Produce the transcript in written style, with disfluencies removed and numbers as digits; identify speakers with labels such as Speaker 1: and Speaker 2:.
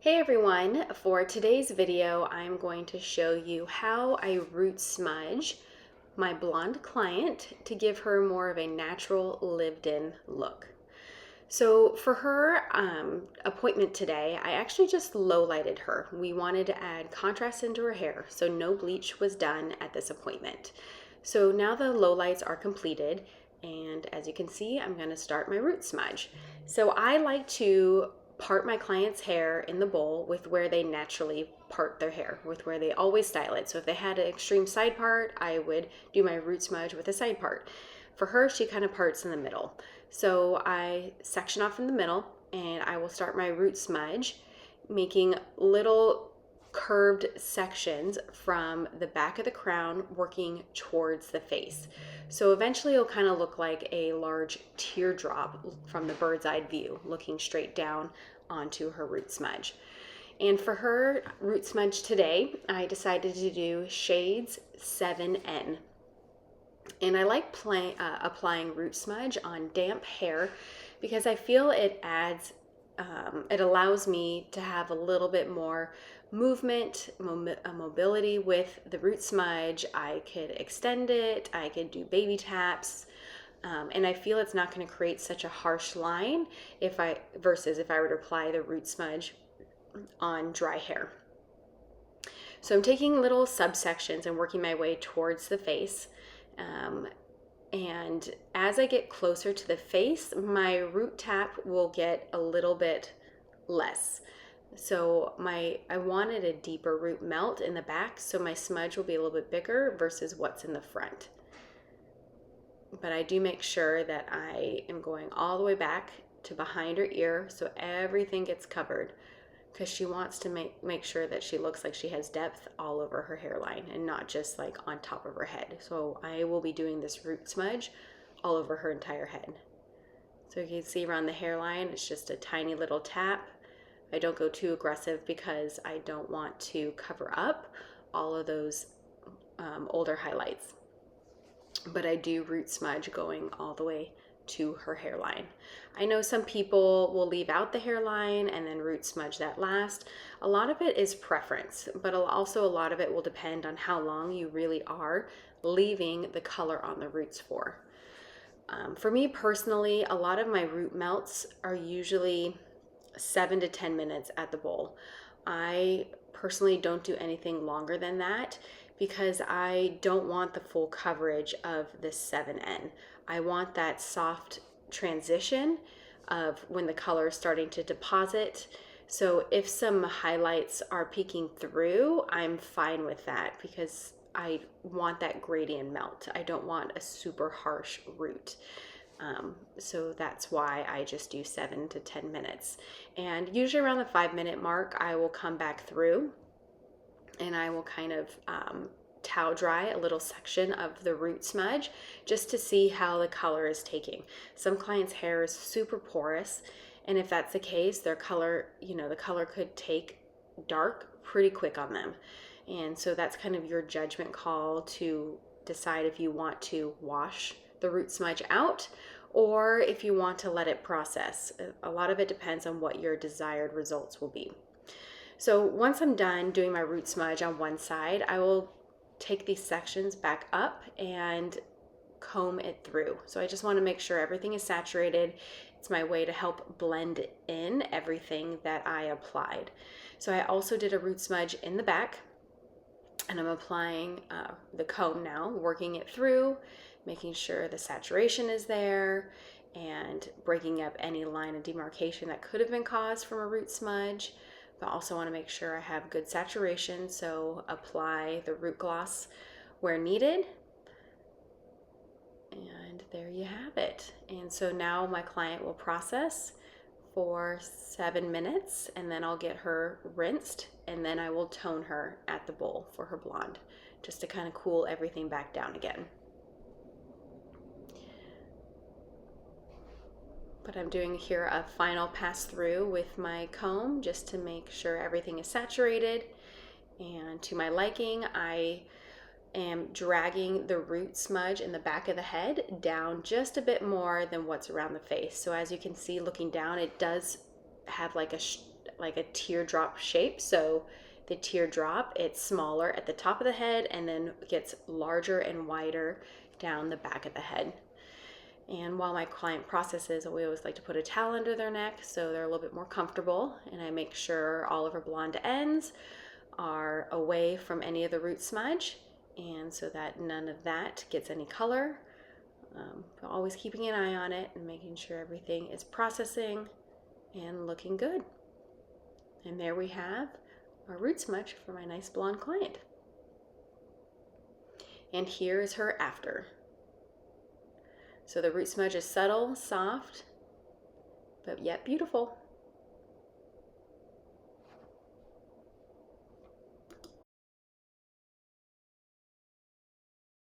Speaker 1: Hey everyone, for today's video I'm going to show you how I root smudge my blonde client to give her more of a natural lived-in look. So for her appointment today, I actually just low lighted her. We wanted to add contrast into her hair, so no bleach was done at this appointment. So now the low lights are completed, and as you can see, I'm going to start my root smudge. So I like to part my client's hair in the bowl with where they naturally part their hair, with where they always style it. So if they had an extreme side part, I would do my root smudge with a side part. For her, she kind of parts in the middle. So I section off in the middle and I will start my root smudge, making little curved sections from the back of the crown working towards the face. So eventually it'll kind of look like a large teardrop from the bird's eye view, looking straight down onto her root smudge. And for her root smudge today, I decided to do shades 7N. And I like applying root smudge on damp hair because I feel it adds, it allows me to have a little bit more movement, mobility with the root smudge. I could extend it, I could do baby taps, and I feel it's not going to create such a harsh line versus if I were to apply the root smudge on dry hair. So I'm taking little subsections and working my way towards the face. And as I get closer to the face, my root tap will get a little bit less. So I wanted a deeper root melt in the back, so my smudge will be a little bit bigger versus what's in the front. But I do make sure that I am going all the way back to behind her ear so everything gets covered, because she wants to make sure that she looks like she has depth all over her hairline and not just like on top of her head. So I will be doing this root smudge all over her entire head. So you can see around the hairline, it's just a tiny little tap. I don't go too aggressive because I don't want to cover up all of those older highlights. But I do root smudge going all the way to her hairline. I know some people will leave out the hairline and then root smudge that last. A lot of it is preference, but also a lot of it will depend on how long you really are leaving the color on the roots for. For me personally, a lot of my root melts are usually 7 to 10 minutes at the bowl. I personally don't do anything longer than that because I don't want the full coverage of this 7N. I want that soft transition of when the color is starting to deposit. So if some highlights are peeking through, I'm fine with that because I want that gradient melt. I don't want a super harsh root. So that's why I just do 7 to 10 minutes. And usually around the 5-minute mark, I will come back through and I will kind of towel dry a little section of the root smudge just to see how the color is taking. Some clients' hair is super porous, and if that's the case, their color, the color could take dark pretty quick on them. And so that's kind of your judgment call to decide if you want to wash the root smudge out or if you want to let it process. A lot of it depends on what your desired results will be. So once I'm done doing my root smudge on one side, I will take these sections back up and comb it through. So I just want to make sure everything is saturated. It's my way to help blend in everything that I applied. So I also did a root smudge in the back, and I'm applying the comb now, working it through, making sure the saturation is there and breaking up any line of demarcation that could have been caused from a root smudge. But I also want to make sure I have good saturation, so apply the root gloss where needed. And there you have it. And so now my client will process for 7 minutes, and then I'll get her rinsed, and then I will tone her at the bowl for her blonde, just to kind of cool everything back down again. But I'm doing here a final pass through with my comb just to make sure everything is saturated. And to my liking, I am dragging the root smudge in the back of the head down just a bit more than what's around the face. So as you can see looking down, it does have like like a teardrop shape. So the teardrop, it's smaller at the top of the head and then gets larger and wider down the back of the head. And while my client processes, we always like to put a towel under their neck so they're a little bit more comfortable. And I make sure all of her blonde ends are away from any of the root smudge, and so that none of that gets any color. Always keeping an eye on it and making sure everything is processing and looking good. And there we have our root smudge for my nice blonde client. And here is her after. So the root smudge is subtle, soft, but yet beautiful.